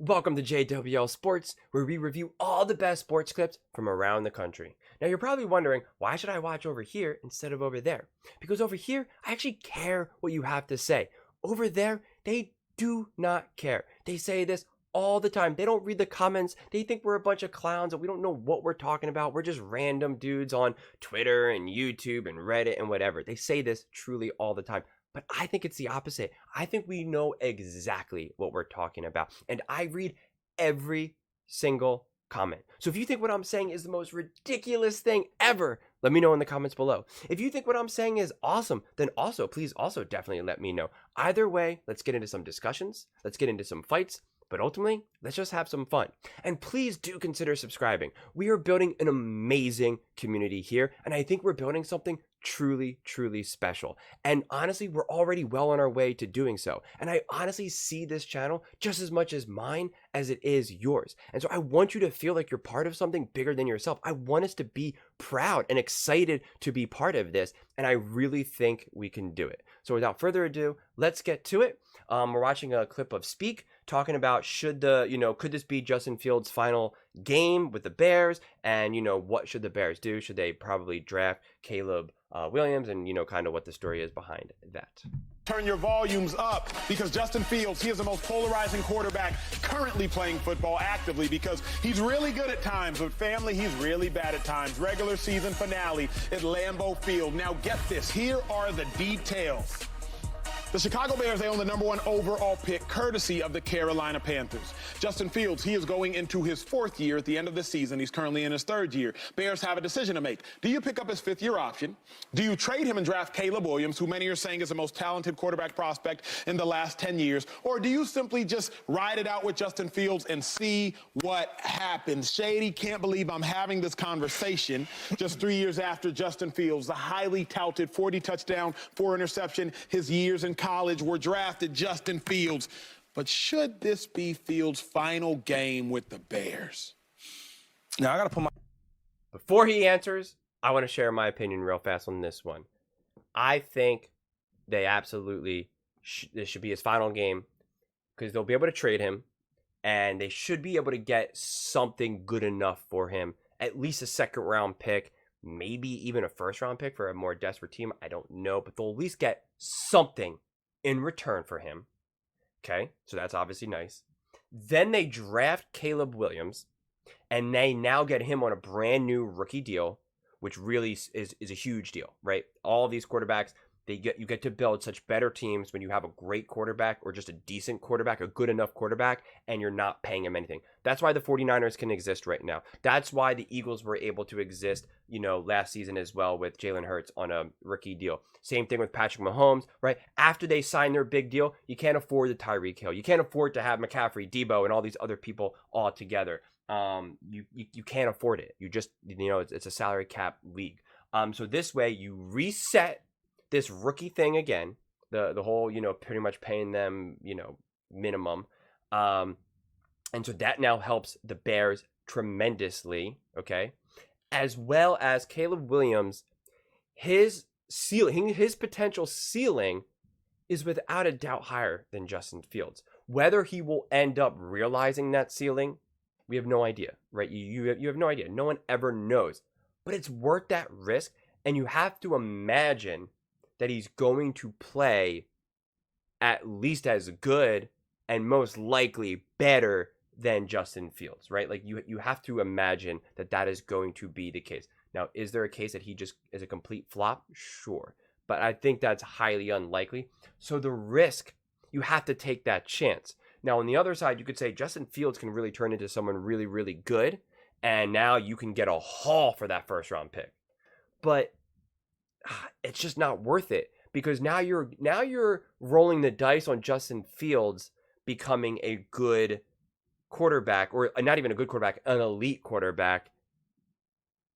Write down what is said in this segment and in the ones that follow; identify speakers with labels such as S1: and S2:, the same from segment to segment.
S1: Welcome to JWL Sports, where we review all the best sports clips from around the country. Now, you're probably wondering, why should I watch over here instead of over there? Because over here, I actually care what you have to say. Over there, they do not care. They say this all the time. They don't read the comments. They think we're a bunch of clowns and we don't know what we're talking about. We're just random dudes on Twitter and YouTube and Reddit and whatever. They say this truly all the time. But I think it's the opposite. I think we know exactly what we're talking about. And I read every single comment. So if you think what I'm saying is the most ridiculous thing ever, let me know in the comments below. If you think what I'm saying is awesome, then please definitely let me know. Either way, let's get into some discussions. Let's get into some fights. But ultimately, let's just have some fun. And please do consider subscribing. We are building an amazing community here, and I think we're building something truly, truly special. And honestly, we're already well on our way to doing so. And I honestly see this channel just as much as mine as it is yours. And so I want you to feel like you're part of something bigger than yourself. I want us to be proud and excited to be part of this, and I really think we can do it. So without further ado, let's get to it. We're watching a clip of Speak talking about could this be Justin Fields' final game with the Bears? And, what should the Bears do? Should they probably draft Caleb Williams? And, kind of what the story is behind that.
S2: Turn your volumes up because Justin Fields, he is the most polarizing quarterback currently playing football actively because he's really good at times. With family, he's really bad at times. Regular season finale at Lambeau Field. Now get this. Here are the details. The Chicago Bears, they own the #1 overall pick, courtesy of the Carolina Panthers. Justin Fields, he is going into his 4th year at the end of the season. He's currently in his 3rd year. Bears have a decision to make. Do you pick up his 5th-year option? Do you trade him and draft Caleb Williams, who many are saying is the most talented quarterback prospect in the last 10 years? Or do you simply just ride it out with Justin Fields and see what happens? Shady, can't believe I'm having this conversation just 3 years after Justin Fields, the highly touted 40-touchdown, 4-interception, his years in college were drafted Justin Fields. But should this be Fields' final game with the Bears?
S3: Now, I got to put my...
S1: Before he answers, I want to share my opinion real fast on this one. I think they absolutely, this should be his final game because they'll be able to trade him and they should be able to get something good enough for him. At least a 2nd-round pick, maybe even a 1st-round pick for a more desperate team. I don't know, but they'll at least get something in return for him. Okay, so that's obviously nice. Then they draft Caleb Williams, and they now get him on a brand new rookie deal, which really is a huge deal, right? All of these quarterbacks, you get to build such better teams when you have a great quarterback or just a decent quarterback, a good enough quarterback, and you're not paying him anything. That's why the 49ers can exist right now. That's why the Eagles were able to exist, last season as well with Jalen Hurts on a rookie deal. Same thing with Patrick Mahomes, right? After they sign their big deal, you can't afford the Tyreek Hill. You can't afford to have McCaffrey, Debo, and all these other people all together. You can't afford it. You just, it's a salary cap league. So this way you reset this rookie thing again, the whole, pretty much paying them, minimum. And so that now helps the Bears tremendously, okay? As well as Caleb Williams, his potential ceiling is without a doubt higher than Justin Fields. Whether he will end up realizing that ceiling, we have no idea, right? You have no idea. No one ever knows. But it's worth that risk, and you have to imagine that he's going to play at least as good and most likely better than Justin Fields, right? Like you have to imagine that is going to be the case. Now, is there a case that he just is a complete flop? Sure. But I think that's highly unlikely. So the risk, you have to take that chance. Now, on the other side, you could say Justin Fields can really turn into someone really, really good. And now you can get a haul for that 1st-round pick. But it's just not worth it because now you're rolling the dice on Justin Fields becoming a good quarterback, or not even a good quarterback, an elite quarterback.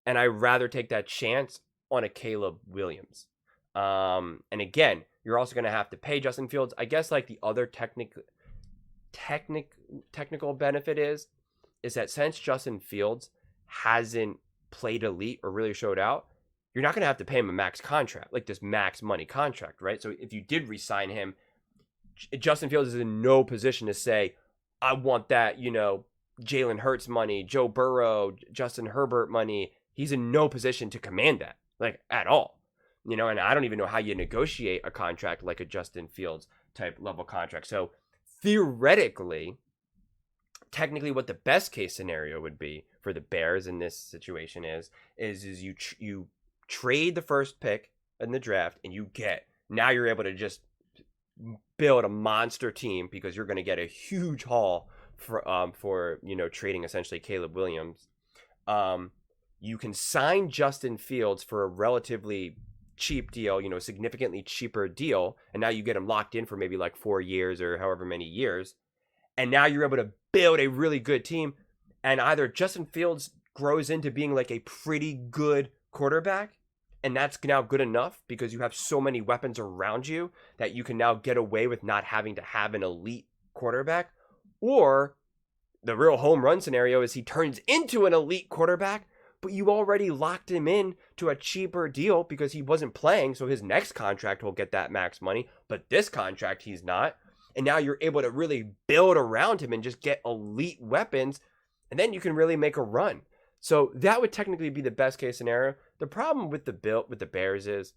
S1: And I'd rather take that chance on a Caleb Williams. And again, you're also going to have to pay Justin Fields. I guess like the other technical benefit is that since Justin Fields hasn't played elite or really showed out, you're not going to have to pay him a max contract, like this max money contract, right? So if you did re-sign him, Justin Fields is in no position to say, I want that, Jalen Hurts money, Joe Burrow, Justin Herbert money. He's in no position to command that, like, at all. And I don't even know how you negotiate a contract like a Justin Fields type level contract. So theoretically, technically what the best case scenario would be for the Bears in this situation is you trade the first pick in the draft and now you're able to just build a monster team because you're going to get a huge haul for trading essentially Caleb Williams. You can sign Justin Fields for a relatively cheap deal, significantly cheaper deal, and now you get him locked in for maybe like 4 years or however many years, and now you're able to build a really good team, and either Justin Fields grows into being like a pretty good quarterback, and that's now good enough because you have so many weapons around you that you can now get away with not having to have an elite quarterback, or the real home run scenario is he turns into an elite quarterback, but you already locked him in to a cheaper deal because he wasn't playing, so his next contract will get that max money, but this contract he's not. And now you're able to really build around him and just get elite weapons, and then you can really make a run. So that would technically be the best case scenario. The problem with the Bears is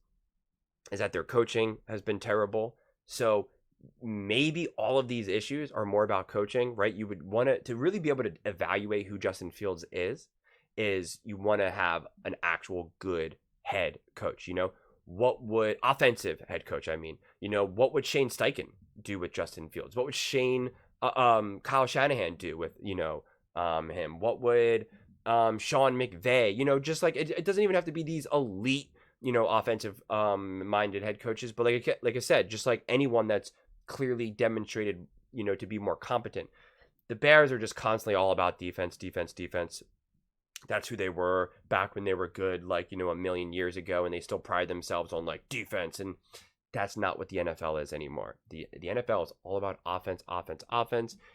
S1: that their coaching has been terrible. So maybe all of these issues are more about coaching, right? You would want to really be able to evaluate who Justin Fields is you want to have an actual good head coach. What would offensive head coach? What would Shane Steichen do with Justin Fields? What would Kyle Shanahan do with him? What would Sean McVay? Just like it doesn't even have to be these elite offensive minded head coaches, but like I said, just like anyone that's clearly demonstrated to be more competent. The Bears are just constantly all about defense. That's who they were back when they were good, like, a million years ago, and they still pride themselves on like defense, and that's not what the NFL is anymore. The NFL is all about offense.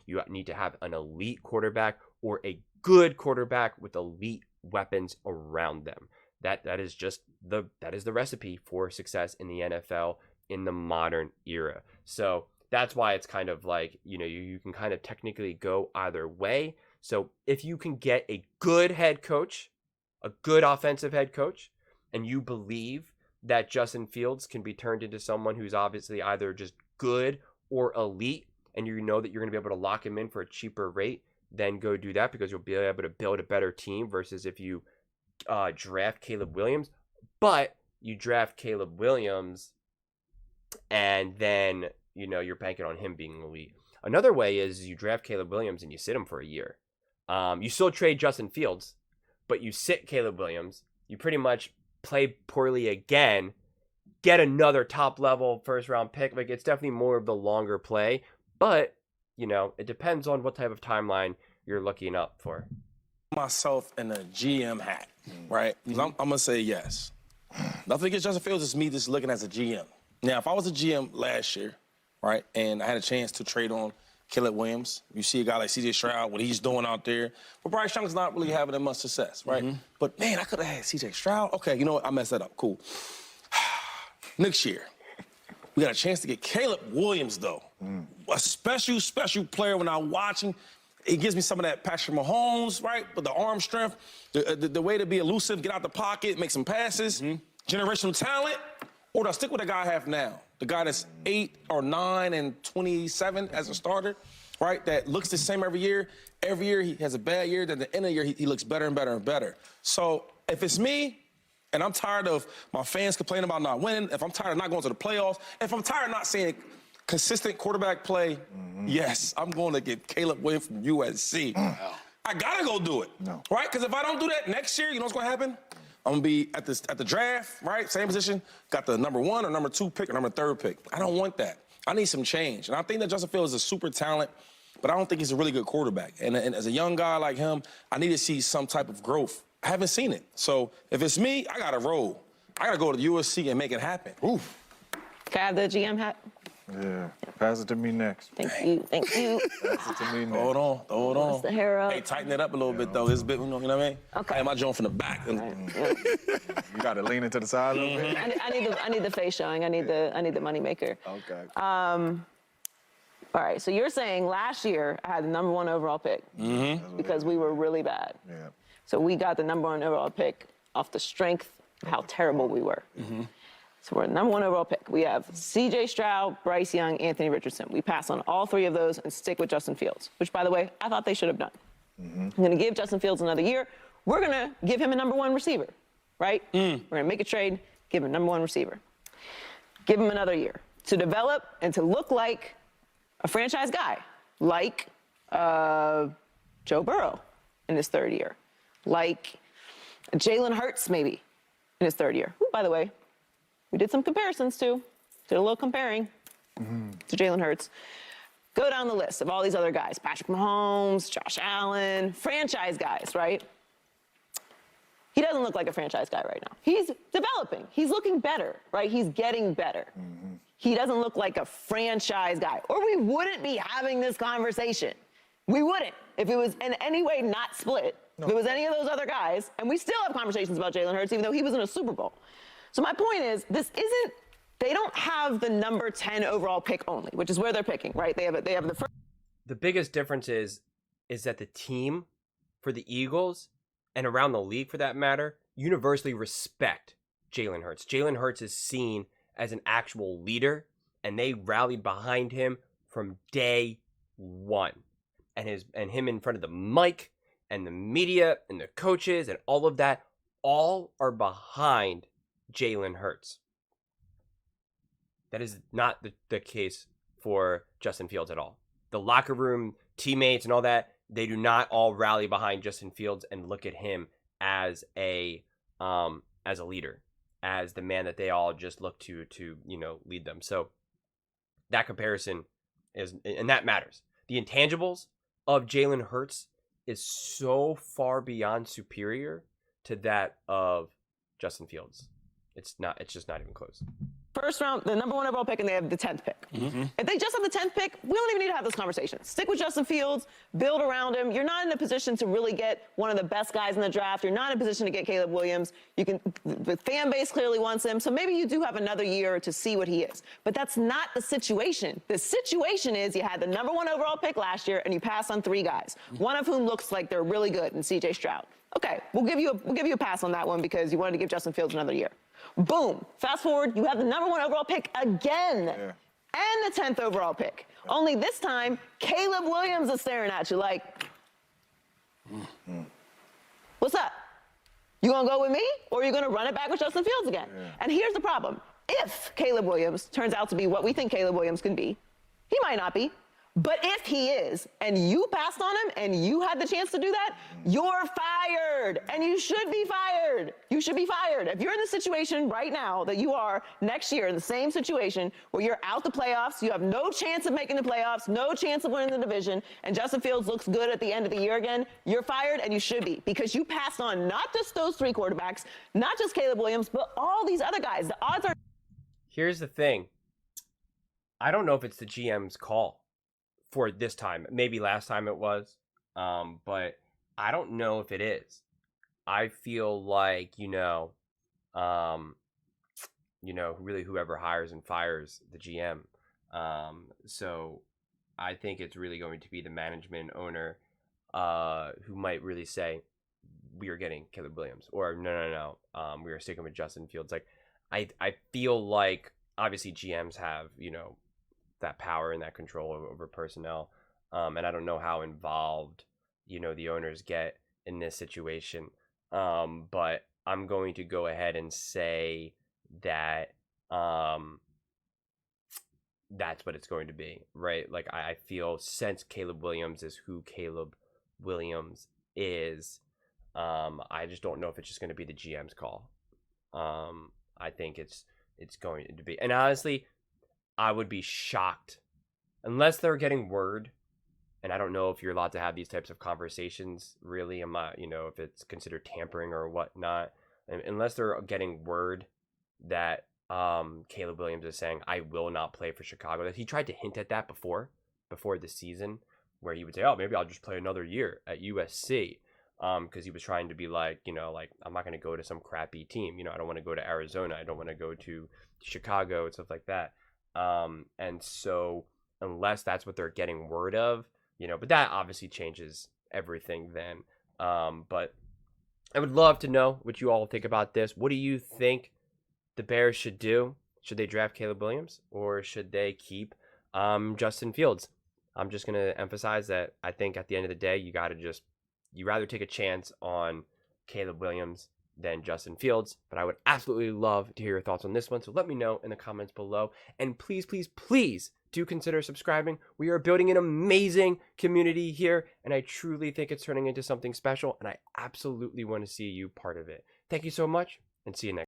S1: You need to have an elite quarterback or a good quarterback with elite weapons around them. That is the recipe for success in the NFL in the modern era. So that's why it's kind of like, you can kind of technically go either way. So if you can get a good head coach, a good offensive head coach, and you believe that Justin Fields can be turned into someone who's obviously either just good or elite, and you know that you're going to be able to lock him in for a cheaper rate, then go do that because you'll be able to build a better team versus if you draft Caleb Williams. But you draft Caleb Williams and then, you're banking on him being elite. Another way is you draft Caleb Williams and you sit him for a year. You still trade Justin Fields, but you sit Caleb Williams. You pretty much play poorly again, get another top level first round pick. Like, it's definitely more of the longer play, but it depends on what type of timeline you're looking up for.
S3: Myself in a GM hat, right? Mm-hmm. I'm gonna say yes. Nothing against Justin Fields, it's me just looking as a GM. Now, if I was a GM last year, right, and I had a chance to trade on Caleb Williams, you see a guy like C.J. Stroud, what he's doing out there. But Bryce Young's not really having that much success, right? Mm-hmm. But, man, I could have had C.J. Stroud. Okay, you know what? I messed that up. Cool. Next year, we got a chance to get Caleb Williams, though. A special player when I watch him. It gives me some of that Patrick Mahomes, right? But the arm strength, the way to be elusive, get out the pocket, make some passes, generational talent. Or do I stick with the guy I have now? The guy that's 8 or 9 and 27 as a starter, right? That looks the same every year. Every year he has a bad year. Then at the end of the year, he looks better and better and better. So if it's me, and I'm tired of my fans complaining about not winning, if I'm tired of not going to the playoffs, if I'm tired of not seeing consistent quarterback play, yes, I'm going to get Caleb Williams from USC. I got to go do it, right? Because if I don't do that next year, you know what's going to happen? I'm going to be at the draft, right? Same position, got the number 1 or number 2 pick or number 3 pick. I don't want that. I need some change. And I think that Justin Fields is a super talent, but I don't think he's a really good quarterback. And as a young guy like him, I need to see some type of growth. I haven't seen it. So if it's me, I got to roll. I got to go to USC and make it happen.
S4: Oof.
S5: Can I have the GM hat?
S4: Yeah. Pass it to me next.
S5: Thank you. Pass
S4: it to me next.
S3: Hold on.
S5: What's the hair up?
S3: Hey, tighten it up a little bit, though. It's a bit, you know what I mean?
S5: Okay.
S3: Hey, my joint from the back.
S5: You
S4: got to lean into the side a little bit?
S5: I need the face showing. I need the money maker.
S4: Okay.
S5: All right, so you're saying last year I had the number 1 overall pick because we were really bad.
S4: Yeah.
S5: So we got the number 1 overall pick off the strength of how terrible we were. So we're the number 1 overall pick. We have C.J. Stroud, Bryce Young, Anthony Richardson. We pass on all 3 of those and stick with Justin Fields, which, by the way, I thought they should have done. I'm going to give Justin Fields another year. We're going to give him a number 1 receiver, right? We're going to make a trade, give him a number 1 receiver. Give him another year to develop and to look like a franchise guy, like Joe Burrow in his 3rd year, like Jalen Hurts maybe in his 3rd year. Who, by the way, we did some comparisons too. Did a little comparing to Jalen Hurts. Go down the list of all these other guys. Patrick Mahomes, Josh Allen, franchise guys, right? He doesn't look like a franchise guy right now. He's developing. He's looking better, right? He's getting better. He doesn't look like a franchise guy. Or we wouldn't be having this conversation. We wouldn't if it was in any way not split. No. If it was any of those other guys, and we still have conversations about Jalen Hurts, even though he was in a Super Bowl. So my point is, they don't have the number 10 overall pick only, which is where they're picking, right? They have the first.
S1: The biggest difference is that the team for the Eagles and around the league for that matter universally respect Jalen Hurts. Jalen Hurts is seen as an actual leader, and they rallied behind him from day one. And him in front of the mic and the media and the coaches and all of that, all are behind Jalen Hurts. That is not the case for Justin Fields at all. The locker room, teammates, and all that, they do not all rally behind Justin Fields and look at him as a leader, as the man that they all just look to lead them. So that comparison and that matters. The intangibles of Jalen Hurts is so far beyond superior to that of Justin Fields. It's just not even close.
S5: First round, the number 1 overall pick, and they have the 10th pick. If they just have the 10th pick, we don't even need to have this conversation. Stick with Justin Fields, build around him. You're not in a position to really get one of the best guys in the draft. You're not in a position to get Caleb Williams. The fan base clearly wants him, so maybe you do have another year to see what he is. But that's not the situation. The situation is you had the number 1 overall pick last year, and you passed on 3 guys, one of whom looks like they're really good, in C.J. Stroud. Okay, we'll give you a pass on that one because you wanted to give Justin Fields another year. Boom. Fast forward, you have the number 1 overall pick again. And the 10th overall pick. Only this time, Caleb Williams is staring at you like, what's up? You gonna go with me, or are you gonna run it back with Justin Fields again? And here's the problem. If Caleb Williams turns out to be what we think Caleb Williams can be, he might not be. But if he is, and you passed on him, and you had the chance to do that, you're fired, and you should be fired. You should be fired. If you're in the situation right now that you are next year in the same situation where you're out the playoffs, you have no chance of making the playoffs, no chance of winning the division, and Justin Fields looks good at the end of the year again, you're fired, and you should be, because you passed on not just those 3 quarterbacks, not just Caleb Williams, but all these other guys. The odds are.
S1: Here's the thing. I don't know if it's the GM's call for this time. Maybe last time it was, but I don't know if it is. I feel like, really whoever hires and fires the GM. So I think it's really going to be the management owner who might really say, we are getting Caleb Williams, or no, we are sticking with Justin Fields. Like, I feel like obviously GMs have, that power and that control over personnel. And I don't know how involved, the owners get in this situation. But I'm going to go ahead and say that that's what it's going to be, right? Like, I feel, since Caleb Williams is who Caleb Williams is, I just don't know if it's just going to be the GM's call. I think it's going to be, and honestly, I would be shocked unless they're getting word, and I don't know if you're allowed to have these types of conversations, really. I'm not, if it's considered tampering or whatnot, unless they're getting word that Caleb Williams is saying, I will not play for Chicago. That he tried to hint at that before the season, where he would say, oh, maybe I'll just play another year at USC, because he was trying to be like, I'm not going to go to some crappy team. I don't want to go to Arizona. I don't want to go to Chicago and stuff like that. And so unless that's what they're getting word of, but that obviously changes everything then. But I would love to know what you all think about this. What do you think the Bears should do? Should they draft Caleb Williams or should they keep Justin Fields? I'm just going to emphasize that I think at the end of the day, you rather take a chance on Caleb Williams than Justin Fields. But I would absolutely love to hear your thoughts on this one. So let me know in the comments below. And please, please, please do consider subscribing. We are building an amazing community here, and I truly think it's turning into something special, and I absolutely want to see you part of it. Thank you so much, and see you next.